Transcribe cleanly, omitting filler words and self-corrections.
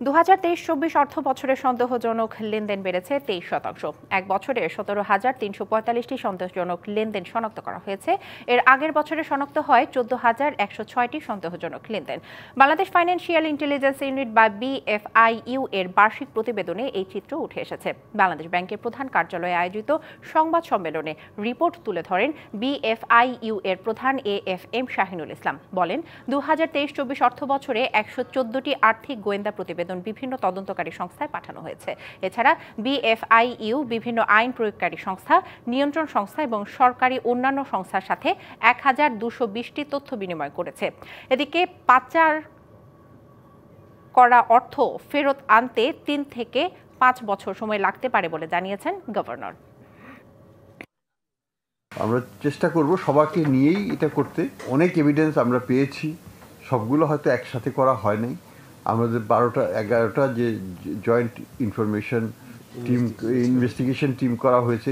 2023-24 অর্থ বছরের সন্দেহজনক লেনদেন বেড়েছে 23%। এক বছরে 17,345টি সন্দেহজনক লেনদেন শনাক্ত করা হয়েছে। এর আগের বছরে শনাক্ত হয় 14,106টি সন্দেহজনক লেনদেন। বাংলাদেশ ফাইন্যান্সিয়াল ইন্টেলিজেন্স ইউনিট বা BFIU এর বার্ষিক প্রতিবেদনে এই চিত্র উঠে এসেছে। বাংলাদেশ ব্যাংকের প্রধান কার্যালয়ে আয়োজিত সংবাদ সম্মেলনে রিপোর্ট তুলে ধরেন BFIU এর প্রধান AFM শাহিনুল ইসলাম। বলেন, 2023-24 অর্থ বছরে 114টি আর্থিক গোয়েন্দা প্রতিবেদন বিভিন্ন তদন্তকারী সংস্থায় পাঠানো হয়েছে। এছাড়া BFIU বিভিন্ন আইন প্রয়োগকারী সংস্থা, নিয়ন্ত্রণ সংস্থা এবং সরকারি অন্যান্য সংস্থার সাথে 1220টি তথ্য বিনিময় করেছে। এদিকে পাচার করা অর্থ ফেরত আনতে 3 থেকে 5 বছর সময় লাগতে পারে বলে জানিয়েছেন গভর্নর। আমরা চেষ্টা করব সবাইকে নিয়েই এটা করতে। অনেক এভিডেন্স আমরা পেয়েছি, সবগুলো হয়তো একসাথে করা হয় নাই। আমাদের 12টা 11টা যে joint information team investigation team করা হয়েছে